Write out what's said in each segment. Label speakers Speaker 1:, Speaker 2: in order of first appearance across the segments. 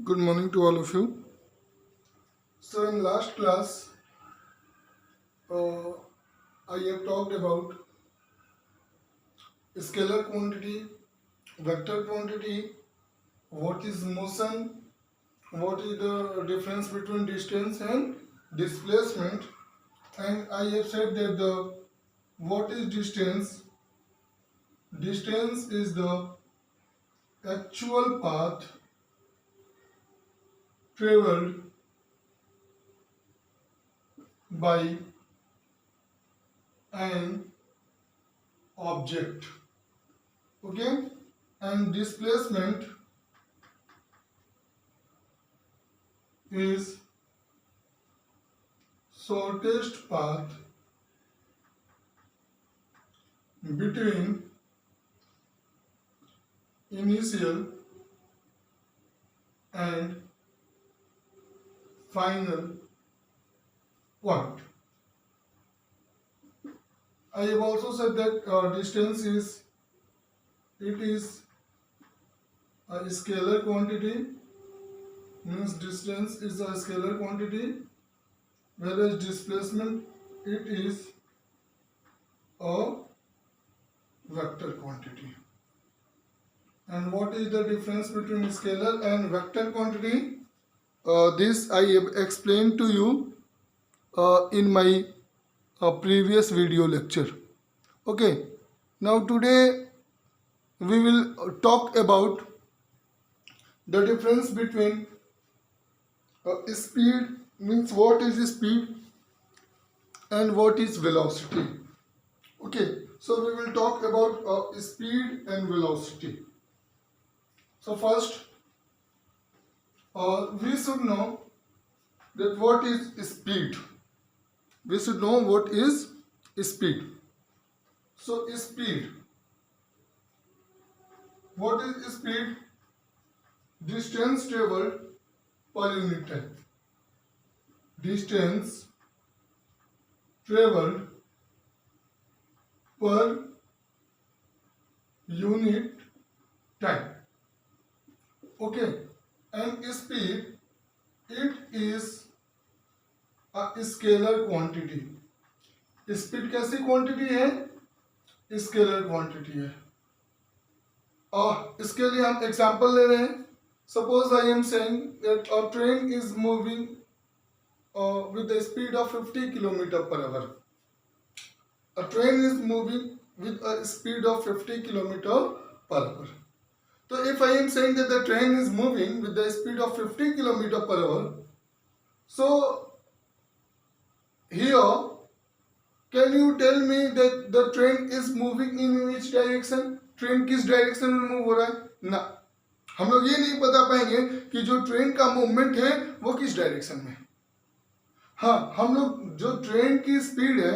Speaker 1: Good morning to all of you. So, in last class, uh, I have talked about scalar quantity, vector quantity, what is motion, what is the difference between distance and displacement, and I have said that the what is distance? Distance is the actual path traveled by an object. Okay, and displacement is shortest path between initial and final point. I have also said that distance is a scalar quantity, means distance is a scalar quantity, whereas displacement it is a vector quantity. And what is the difference between scalar and vector quantity? This I have explained to you in my previous video lecture. Okay, now today we will talk about the difference between speed, means what is speed and what is velocity. Okay, so we will talk about speed and velocity. So first, we should know that what is speed. We should know what is speed. So speed. What is speed? Distance traveled per unit time. Distance traveled per unit time. Okay, and speed it is a scalar quantity. Speed कैसी quantity है? Scalar quantity है. इसके लिए हम example ले रहे हैं. Suppose I am saying that a train is moving with a speed of 50 kilometer per hour. A train is moving with a speed of 50 kilometer per hour. So if I am saying that the train is moving with the speed of 50 kilometer per hour, so here can you tell me that the train is moving in which direction? Train किस direction में move हो रहा है ना, हम लोग ये नहीं बता पाएंगे कि जो ट्रेन का मूवमेंट है वो किस डायरेक्शन में. हाँ, हम लोग जो ट्रेन की स्पीड है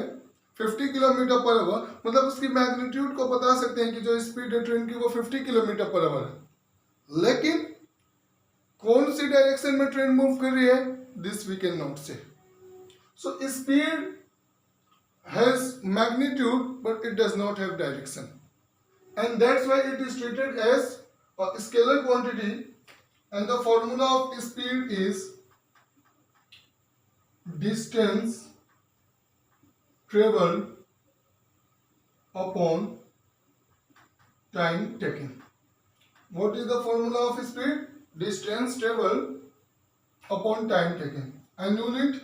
Speaker 1: 50 किलोमीटर पर आवर, मतलब उसकी मैग्नीट्यूड को बता सकते हैं कि जो स्पीड है ट्रेन की वो 50 किलोमीटर पर आवर है. लेकिन कौन सी डायरेक्शन में ट्रेन मूव कर रही है, दिस वी कैन नॉट से. So speed has magnitude but it does not have direction, and that's why it is treated as a scalar quantity, and the formula of speed is distance traveled upon time taken. What is the formula of speed? Distance traveled upon time taken. And unit,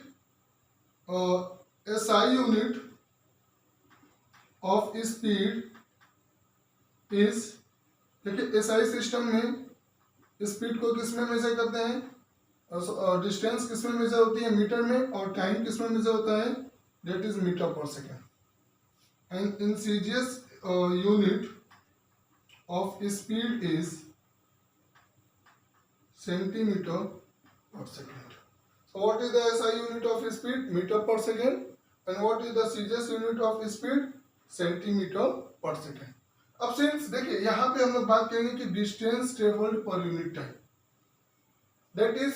Speaker 1: SI unit of speed is, देखिए SI system में speed को किस में major करते हैं, distance किस में major होती है, मीटर में, और टाइम किस में मेजर होता है, that is metre per second. And in CGS unit of speed is centimetre per second. So what is the SI unit of speed? Meter per second. And what is the CGS unit of speed? Centimetre per second. अब since देखिए यहाँ पे हम लोग बात करेंगे कि distance travelled पर unit time, that is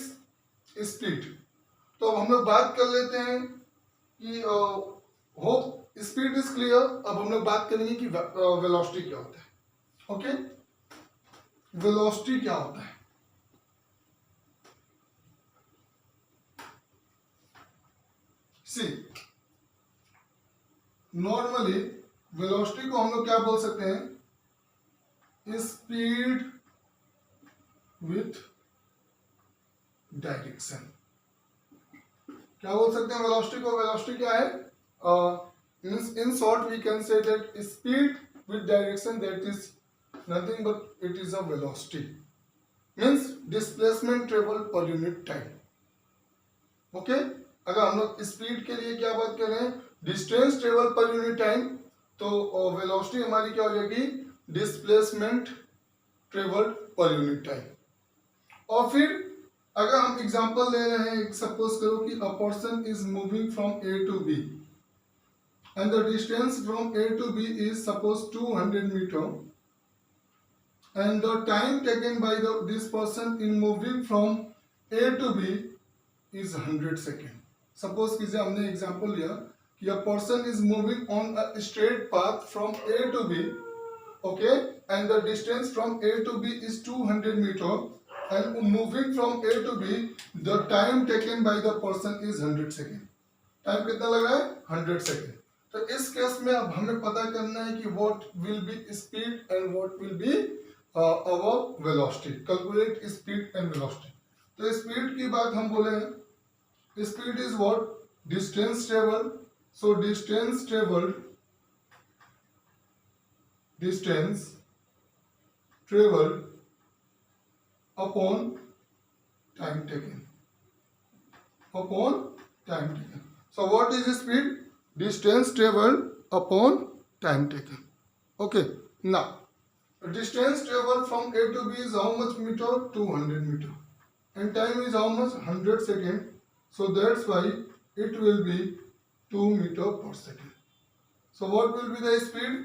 Speaker 1: speed. तो अब हम लोग बात कर लेते हैं कि होप स्पीड इज क्लियर. अब हम लोग बात करेंगे कि वेलोसिटी क्या होता है. ओके, वेलोसिटी क्या होता है. सी नॉर्मली वेलोसिटी को हम लोग क्या बोल सकते हैं, स्पीड विथ डायरेक्शन। क्या बोल सकते हैं वेलोसिटी को? वेलोसिटी क्या है? Means in short we can say that speed with direction that is nothing but it is a velocity, means displacement travel per unit time. Okay, अगर हम लोग स्पीड के लिए क्या बात कर रहे हैं, distance travel per unit time, तो वेलोसिटी हमारी क्या हो जाएगी, displacement travel per unit time. और फिर अगर हम एग्जांपल ले रहे हैं, सपोज करो कि a person is moving from A to B and the distance from A to B is suppose 200 metre and the time taken by this person in moving from A to B is 100 seconds. Suppose कि हमने example लिया कि a person is moving on a straight path from A to B, okay, and the distance from A to B is 200 meter, and moving from A to B, the time taken by the person is 100 seconds. Time कितना लग रहा है? 100 second. तो इस case में अब हमें पता करना है कि what will be speed and what will be our velocity. Calculate speed and velocity. तो स्पीड की बात हम बोले हैं, speed is what, distance travel. So distance travel upon time taken, so what is speed? Distance travel upon time taken. Okay, now distance travel from A to B is how much meter? 200 meter, and time is how much? 100 second. So that's why it will be 2 meter per second. So what will be the speed?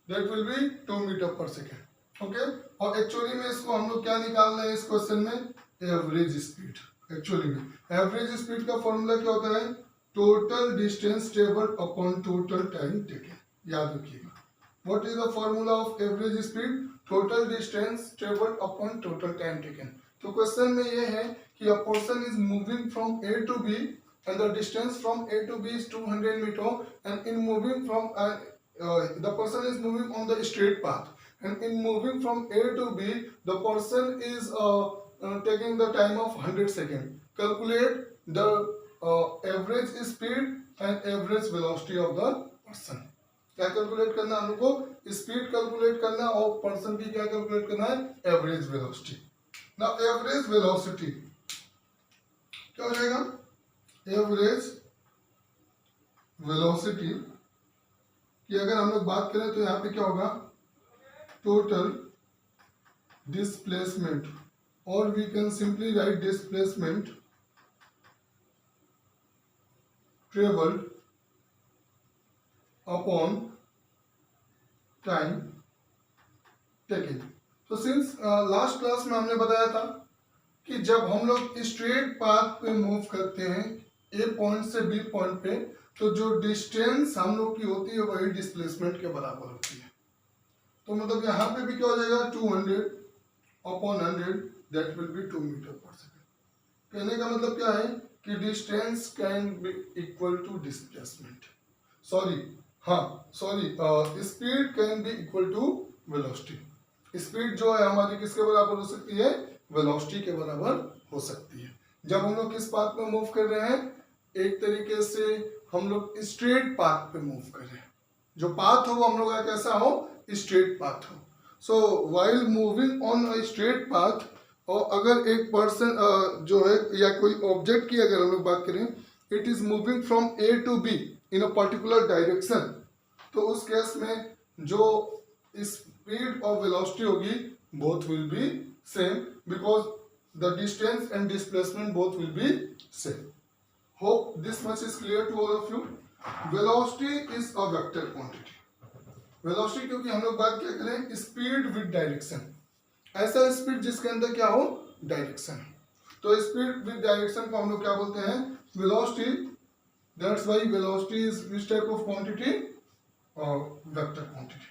Speaker 1: That will be 2 meter per second. Okay, और actually में इसको हम लोग क्या निकालना है इस question में? Average speed. एक्चुअली में एवरेज स्पीड का फॉर्मूला क्या होता है? Total distance travel upon total time taken. याद रखिएगा, what is the formula of average speed? Total distance traveled upon total time taken. तो क्वेश्चन में ये है कि a person is moving from A to B and the distance from A to B is 200 meter, and in moving from the person is moving on the straight path, and in moving from A to B the person is taking the time of 100 seconds. Calculate the average speed and average velocity of the person. क्या calculate करना है हम लोग को? Speed calculate करना है, और person की क्या कैलकुलेट करना है? Average velocity. ना एवरेज वेलोसिटी क्या हो जाएगा? एवरेज वेलोसिटी की अगर हम लोग बात करें तो यहाँ पे क्या होगा? टोटल डिस्प्लेसमेंट, और we can simply write displacement travel upon time taken. तो सिंस लास्ट क्लास में हमने बताया था कि जब हम लोग स्ट्रेट पाथ पे मूव करते हैं ए पॉइंट से बी पॉइंट पे, तो जो डिस्टेंस हम लोग की होती है वही डिस्प्लेसमेंट के बराबर होती है। तो मतलब यहाँ पे भी क्या हो जाएगा? 200 upon 100, that will be 2 metre per second. कहने का मतलब क्या है कि distance can be equal to displacement, speed can be equal to velocity. Speed जो है हमारी किसके बराबर हो सकती है? वेलोसिटी के बराबर हो सकती है। जब हम लोग किस पाथ में मूव कर रहे हैं? एक तरीके से हम लोग स्ट्रेट पाथ पे मूव कर रहे हैं। जो पाथ हो वो हम लोग का कैसा हो? स्ट्रेट पाथ हो। सो while moving on a straight path, और अगर एक पर्सन जो है या कोई ऑब्जेक्ट की अगर हम लोग बात करें, it is moving from A to B in a particular direction, तो उस केस में जो स्पीड और वेलोसिटी होगी both will be same, because the distance and displacement both will be same. Hope this much is clear to all of you. Velocity is a vector quantity. Velocity क्योंकि हम लोग बात क्या करें? स्पीड विद डायरेक्शन, ऐसा speed जिसके अंदर क्या हो? डायरेक्शन। तो स्पीड विद डायरेक्शन को हम लोग क्या बोलते हैं? Velocity. That's why velocity is which type of quantity? Vector quantity.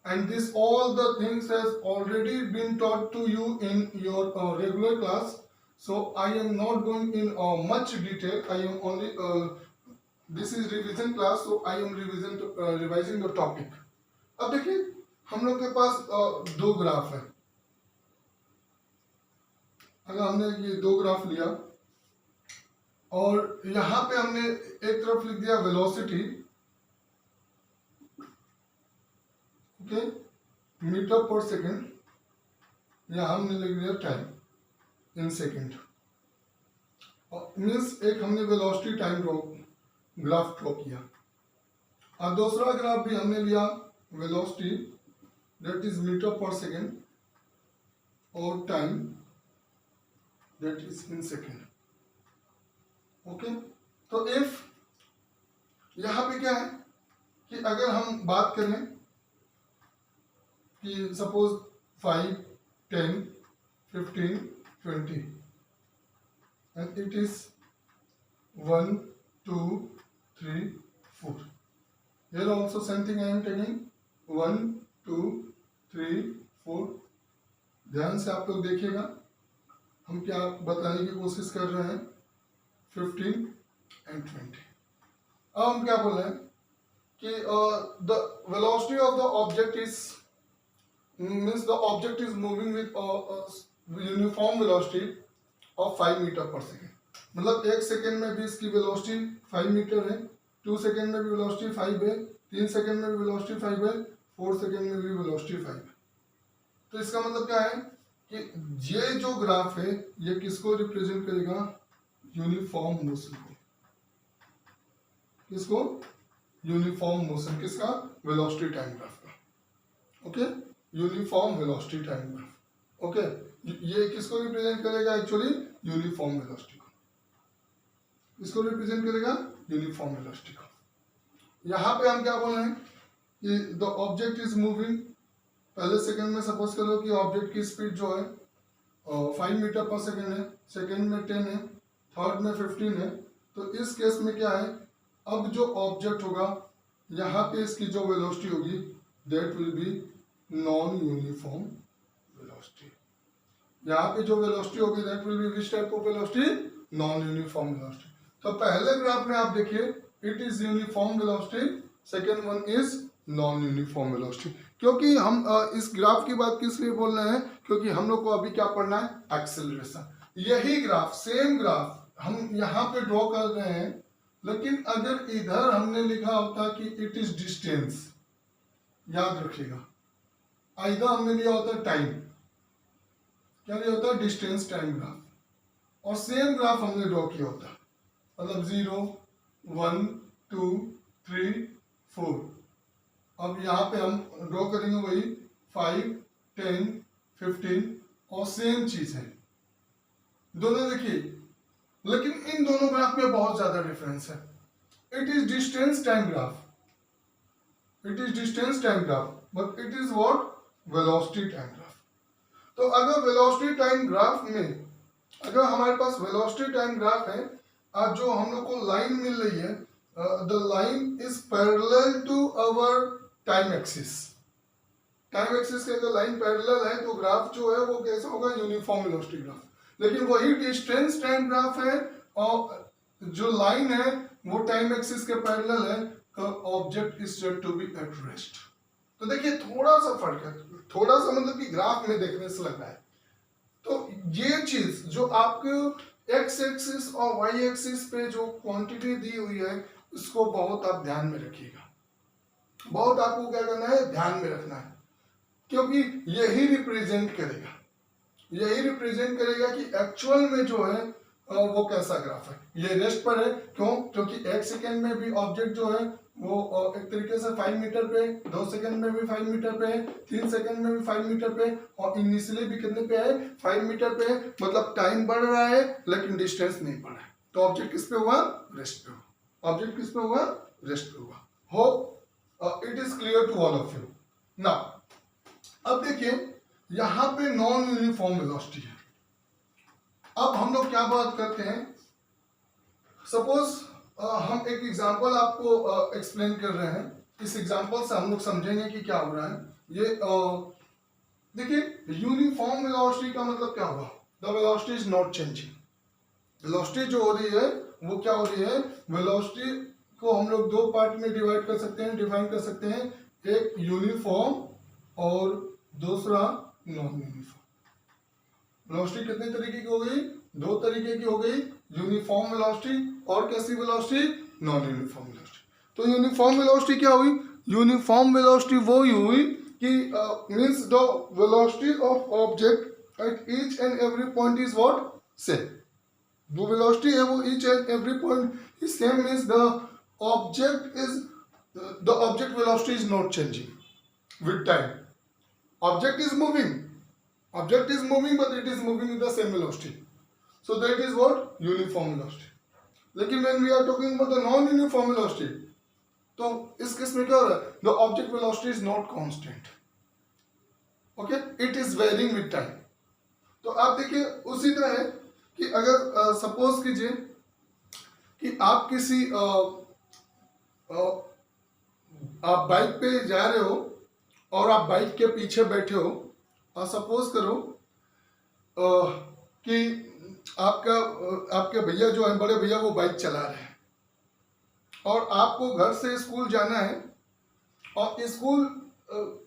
Speaker 1: And this all the things has already been taught to you in your regular class. So I am not going in much detail. I am only this is revision class, so I am revising the topic. अब देखिए हम लोग के पास दो graph है. अगर हमने ये दो ग्राफ लिया और यहाँ पे हमने एक तरफ लिख दिया velocity, okay, metre per second, या हमने लिख दिया टाइम इन सेकेंड. मीन्स एक हमने वेलोसिटी टाइम ग्राफ ड्रॉ किया और दूसरा ग्राफ भी हमने लिया velocity, that is metre per second, और time that is in second. Okay, तो इफ यहाँ पे क्या है कि अगर हम बात करें कि suppose 5, 10, 15, 20 and it is 1, 2, 3, 4. Here also same thing I am taking 1, 2, 3, 4. ध्यान से आप लोग देखिएगा हम क्या बताने की कोशिश कर रहे हैं. 15 and 20. अब हम क्या बोल रहे हैं कि the velocity of the object is means the object is moving with uniform velocity of 5 metre per second. मतलब एक सेकेंड में भी इसकी वेलोसिटी 5 मीटर है, 2 सेकेंड में भी वेलोसिटी 5 है, 3 सेकेंड में भी वेलोसिटी 5 है, 4 सेकेंड में भी वेलोसिटी 5 है. तो इसका मतलब क्या है कि ये जो ग्राफ है ये किसको रिप्रेजेंट करेगा? यूनिफॉर्म मोशन को. किसको? Uniform motion. किसका? वेलोसिटी टाइम ग्राफ का. Okay, uniform velocity time graph. Okay, ये किसको रिप्रेजेंट करेगा? एक्चुअली यूनिफॉर्म वेलोसिटी को. इसको रिप्रेजेंट करेगा यूनिफॉर्म वेलोसिटी को. यहाँ पे हम क्या बोल रहे हैं कि द ऑब्जेक्ट इज मूविंग. पहले सेकंड में सपोज करो कि ऑब्जेक्ट की स्पीड जो है 5 मीटर पर सेकंड है, सेकंड में 10 है, थर्ड में 15 है. तो इस केस में क्या है, अब जो ऑब्जेक्ट होगा यहाँ पे इसकी जो वेलोसिटी होगी that will B non uniform velocity. यहाँ पे जो वेलोसिटी होगी that will B which type of velocity? Non uniform velocity. तो पहले ग्राफ में आप देखिए it is uniform velocity, second one is non uniform velocity. क्योंकि हम इस ग्राफ की बात किस लिए बोल रहे हैं? क्योंकि हम लोग को अभी क्या पढ़ना है? एक्सेलरेशन. यही ग्राफ, सेम ग्राफ हम यहाँ पे ड्रॉ कर रहे हैं, लेकिन अगर इधर हमने लिखा होता कि इट इज डिस्टेंस, याद रखिएगा, इधर हमने लिया होता टाइम. क्या लिया होता? Distance time graph. और सेम ग्राफ हमने ड्रॉ किया होता, मतलब 0, 1, 2, 3, 4. अब यहाँ पे हम ड्रॉ करेंगे वही 5, 10, 15 और सेम चीज है दोनों. देखिए, लेकिन इन दोनों ग्राफ में बहुत ज्यादा डिफरेंस है. It is distance time graph, it is distance time graph, but it is what? Velocity time graph. तो अगर वेलोसिटी टाइम ग्राफ में अगर हमारे पास वेलोसिटी टाइम ग्राफ है, आज जो हम लोग को लाइन मिल रही है, the line is parallel to our time axis. Time axis के अगर लाइन पैरेलल है तो ग्राफ जो है वो कैसा होगा? Uniform velocity graph. लेकिन वही डिस्टेंस टाइम ग्राफ है और जो लाइन है वो टाइम एक्सिस के पैरेलल है, object is said to be at rest. तो देखिए थोड़ा सा फर्क है, थोड़ा सा मतलब कि ग्राफ में देखने से लग रहा है. तो ये चीज जो आपको एक्स एक्सिस और वाई एक्सिस पे जो क्वांटिटी दी हुई है इसको बहुत आप ध्यान में रखिएगा. बहुत आपको क्या करना है? ध्यान में रखना है, क्योंकि यही रिप्रेजेंट करेगा, यही रिप्रेजेंट करेगा कि एक्चुअल में जो है वो कैसा ग्राफ है. ये रेस्ट पर है. क्यों? क्योंकि एक सेकेंड में भी ऑब्जेक्ट जो है वो एक तरीके से 5 मीटर पे, 2 सेकेंड में भी 5 मीटर पे है, 3 सेकेंड में भी 5 मीटर पे, और इनिशियली भी कितने पे है? 5 मीटर पे. मतलब टाइम बढ़ रहा है लेकिन डिस्टेंस नहीं बढ़ रहा है. तो ऑब्जेक्ट किस पे हुआ? रेस्ट पे हुआ. ऑब्जेक्ट किस पे हुआ? रेस्ट पे हुआ. Hope it is clear to all of you. Now अब देखिए यहाँ पे नॉन यूनिफॉर्म वेलोसिटी है. अब हम लोग क्या बात करते हैं? सपोज हम एक एग्जांपल आपको एक्सप्लेन कर रहे हैं. इस एग्जांपल से हम लोग समझेंगे कि क्या हो रहा है. ये देखिए यूनिफॉर्म वेलोसिटी का मतलब क्या हुआ? The velocity is not changing. Velocity जो हो रही है वो क्या हो रही है, वेलोसिटी को हम लोग दो पार्ट में डिवाइड कर सकते हैं, डिफाइन कर सकते हैं, एक यूनिफॉर्म और दूसरा नॉन यूनिफॉर्म। वेलोसिटी कितने तरीके की हो गई, दो तरीके की हो गई, यूनिफॉर्म वेलोसिटी और कैसी वेलोसिटी, नॉन यूनिफॉर्म वेलोसिटी। तो यूनिफॉर्म वेलोसिटी क्या हुई, यूनिफॉर्म वेलोसिटी वो हुई कि means the velocity of object at each and every point is what, same. जो वेलोसिटी है वो each and every point is same, means the object velocity is not changing with time. Object is moving, but it is moving with the same velocity, so that is what uniform velocity. लेकिन when we are talking about the non uniform velocity, तो इस case में क्या हो रहा है, the object velocity is not constant, okay, it is varying with time. तो आप देखिए उसी तरह है कि अगर सपोज कीजिए कि आप किसी आप बाइक पे जा रहे हो और आप बाइक के पीछे बैठे हो, और सपोज करो कि आपके भैया जो है, बड़े भैया, वो बाइक चला रहे हैं और आपको घर से स्कूल जाना है और स्कूल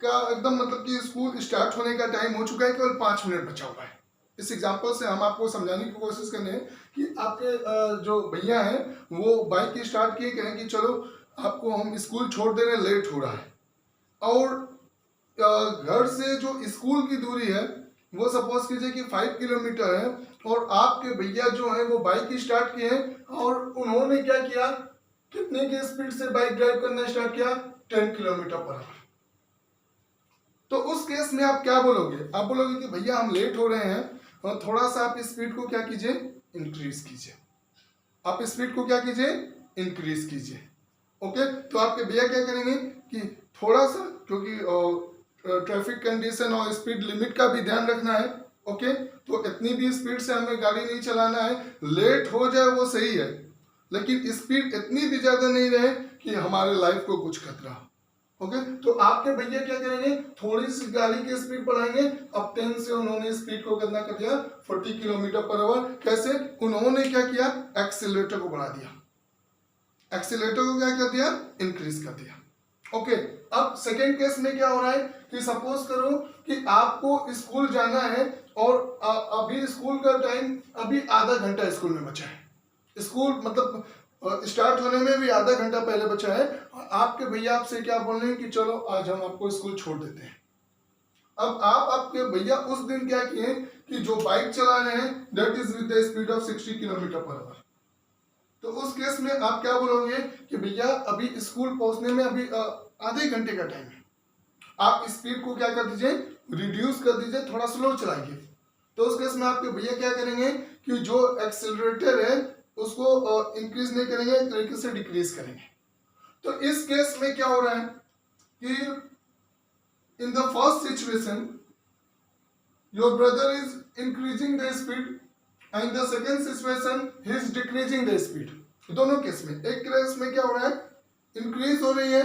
Speaker 1: का एकदम मतलब कि स्कूल स्टार्ट होने का टाइम हो चुका है, केवल 5 मिनट बचा हुआ है। इस एग्जांपल से हम आपको समझाने की कोशिश करने हैं कि आपके जो भैया हैं वो बाइक स्टार्ट किए, कहें कि चलो आपको हम स्कूल छोड़ दे रहे हैं, लेट हो रहा है, और घर से जो स्कूल की दूरी है वो सपोज कीजिए कि 5 किलोमीटर है, और आपके भैया जो है वो बाइक स्टार्ट किए और उन्होंने क्या किया, कितने की स्पीड से बाइक ड्राइव करना स्टार्ट किया, 10 किलोमीटर पर आवर। तो उस केस में आप क्या बोलोगे, आप बोलोगे कि भैया हम लेट हो रहे हैं और थोड़ा सा आप स्पीड को क्या कीजिए, इंक्रीज कीजिए। आप स्पीड को क्या कीजिए, इंक्रीज कीजिए। ओके, तो आपके भैया क्या करेंगे कि थोड़ा सा, क्योंकि ट्रैफिक कंडीशन और स्पीड लिमिट का भी ध्यान रखना है, ओके, तो इतनी भी स्पीड से हमें गाड़ी नहीं चलाना है, लेट हो जाए वो सही है, लेकिन स्पीड इतनी भी ज्यादा नहीं रहे कि हमारे लाइफ को कुछ खतरा हो। ओके, तो आपके भैया क्या करेंगे, थोड़ी सी गाड़ी की स्पीड बढ़ाएंगे। अब 10 से उन्होंने स्पीड को कितना कर दिया, 40 किलोमीटर पर आवर। कैसे, उन्होंने क्या किया, एक्सीलरेटर को बढ़ा दिया, एक्सीलरेटर को क्या कर दिया, इंक्रीज कर दिया। ओके, अब सेकेंड केस में क्या हो रहा है कि सपोज करो कि आपको स्कूल जाना है और अभी स्कूल का टाइम, अभी आधा घंटा स्कूल में बचा है, स्कूल मतलब स्टार्ट होने में भी आधा घंटा पहले बचा है, और आपके भैया आपसे क्या बोल रहे हैं कि चलो आज हम आपको स्कूल छोड़ देते हैं। अब आपके भैया उस दिन क्या किए कि जो बाइक चला रहे हैं that is with the speed of 60 kilometre per hour. तो उस केस में आप क्या बोलोगे कि भैया अभी स्कूल पहुंचने में अभी आधे घंटे का टाइम है, आप स्पीड को क्या कर दीजिए, रिड्यूस कर दीजिए, थोड़ा स्लो चलाइए। तो उस केस में आपके भैया क्या करेंगे कि जो एक्सीलरेटर है उसको इंक्रीज नहीं करेंगे, एक तरीके से डिक्रीज करेंगे। तो इस केस में क्या हो रहा है कि in the first situation your brother is increasing the speed and the second situation he is decreasing the speed. दोनों केस में, एक केस में क्या हो रहा है, इंक्रीज हो रही है,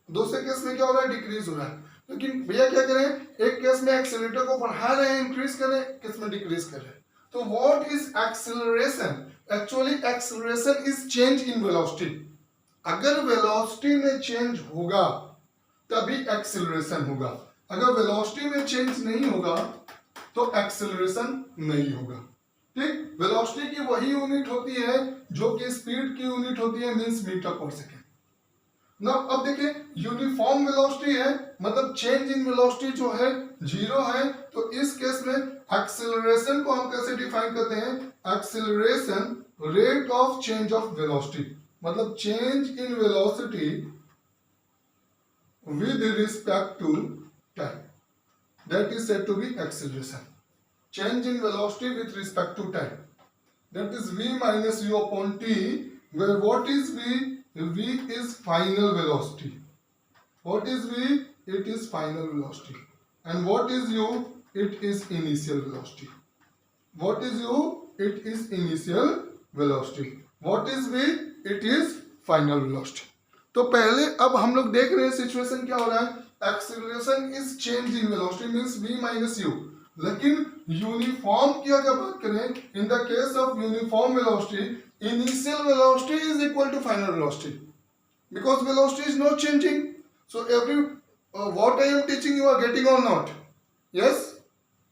Speaker 1: दूसरे केस में क्या हो रहा है, डिक्रीज हो रहा है। लेकिन भैया क्या करें, एक केस में एक्सीलरेटर को बढ़ा रहे हैं, इंक्रीज कर रहे हैं, केस में डिक्रीज कर रहे हैं। तो what is acceleration, actually acceleration is change in velocity. अगर वेलोसिटी में चेंज होगा तभी एक्सीलरेशन होगा, अगर वेलोसिटी में चेंज नहीं होगा तो एक्सीलरेशन नहीं होगा। ठीक, वेलोसिटी की वही यूनिट होती है जो कि स्पीड की यूनिट होती है, मींस मीटर पर सेकेंड। ना अब देखिए यूनिफॉर्म वेलोसिटी है, मतलब चेंज इन वेलोसिटी जो है 0 है। तो इस केस में एक्सीलरेशन को हम कैसे डिफाइन करते हैं, acceleration rate of change of velocity, मतलब change in velocity with respect to time, that is said to be acceleration. Change in velocity with respect to time, that is v minus u upon t, where what is v, v is final velocity, what is v, it is final velocity, and what is u, it is initial velocity, what is u, it is initial velocity, what is v, it is final velocity। तो पहले अब हम लोग देख रहे हैं situation क्या हो रहा है, acceleration is change in velocity means v minus u, लेकिन यूनिफॉर्म की अगर बात करें, in the case of uniform velocity, initial velocity is equal to final velocity because velocity is not changing. So every what I am teaching you are getting or not? Yes,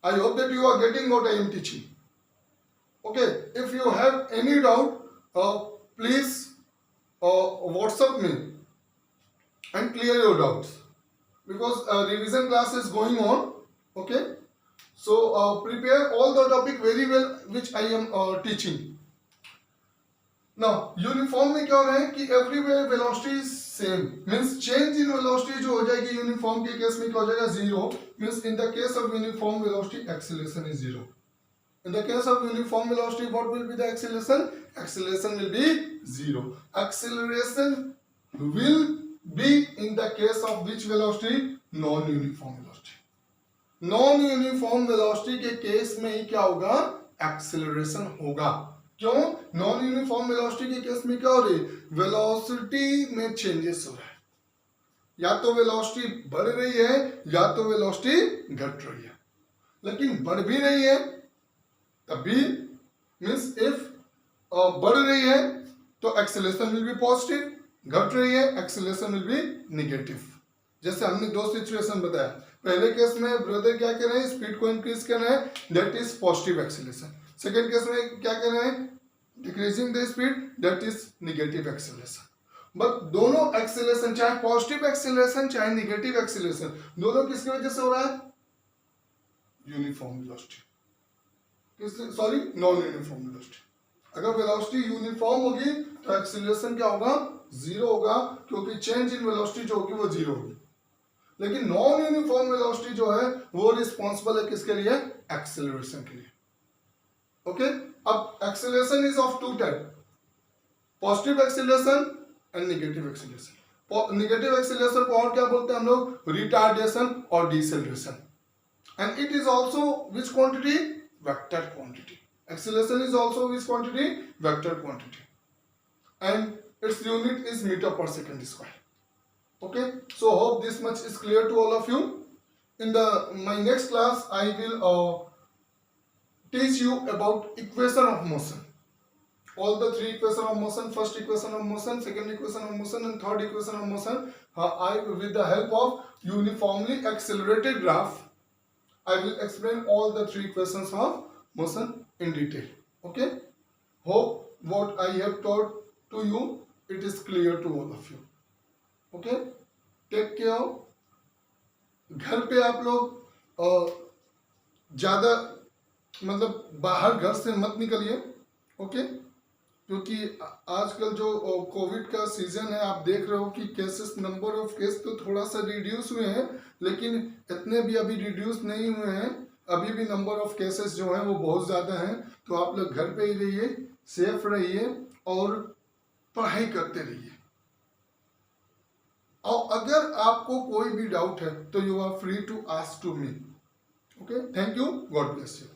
Speaker 1: I hope that you are getting what I am teaching. Okay, if you have any doubt, please WhatsApp me and clear your doubts, because revision class is going on. Okay, so prepare all the topic very well which I am teaching. Now uniform में क्या हो रहा है कि everywhere velocity is same, means change in velocity जो हो जाएगी uniform के केस में क्या हो जाएगा, zero, means in the case of uniform velocity acceleration is zero. In the case of uniform velocity, what will be the acceleration? Acceleration will be zero. Acceleration will be in the case of which velocity? Non-uniform velocity. Non-uniform velocity के case में ही क्या होगा? Acceleration होगा. क्यों? Non-uniform velocity के case में क्या हो रही है? Velocity में changes हो रहा है. या तो velocity बढ़ रही है या तो velocity घट रही है, लेकिन बढ़ भी रही है तभी, मीन्स इफ बढ़ रही है तो एक्सेलरेशन विल बी पॉजिटिव, घट रही है एक्सेलरेशन विल बी नेगेटिव. जैसे हमने दो सिचुएशन बताया, पहले केस में ब्रदर क्या कर रहे हैं, स्पीड को इंक्रीज कर रहे हैं, that is positive acceleration. Second case में क्या कर रहे हैं, decreasing the speed, that is negative acceleration. But दोनों एक्सेलरेशन, चाहे पॉजिटिव एक्सेलरेशन चाहे नेगेटिव एक्सेलरेशन, दोनों किसकी वजह से हो रहा है? Uniform velocity, sorry non uniform velocity. अगर वेलोसिटी यूनिफॉर्म होगी तो एक्सीलरेशन क्या होगा, जीरो होगा, क्योंकि चेंज इन वेलोसिटी जो होगी वो जीरो होगी. लेकिन नॉन यूनिफॉर्म वेलोसिटी जो है वो रिस्पॉन्सिबल है किसके लिए, एक्सीलरेशन के लिए. ओके, अब acceleration is of two type, positive acceleration and negative acceleration. Negative acceleration को और क्या बोलते हैं हम लोग, रिटार्डेशन और deceleration. And it is also which quantity, vector quantity. Acceleration is also which quantity, vector quantity, and its unit is meter per second square. Okay, so hope this much is clear to all of you. In my next class I will teach you about equation of motion, all the three equation of motion, first equation of motion, second equation of motion and third equation of motion. I with the help of uniformly accelerated graph I will explain all the three equations of motion in detail. Okay, hope what I have taught to you it is clear to all of you. Okay, take care. घर पे आप लोग ज़्यादा मतलब बाहर घर से मत निकलिए. ओके, क्योंकि आजकल जो कोविड का सीजन है, आप देख रहे हो कि केसेस, नंबर ऑफ केस तो थोड़ा सा रिड्यूस हुए हैं, लेकिन इतने भी अभी रिड्यूस नहीं हुए हैं. अभी भी नंबर ऑफ केसेस जो हैं वो बहुत ज़्यादा हैं. तो आप लोग घर पे ही रहिए, सेफ रहिए और पढ़ाई करते रहिए. और अगर आपको कोई भी डाउट है तो you are free to ask to me. Okay, thank you, God bless you.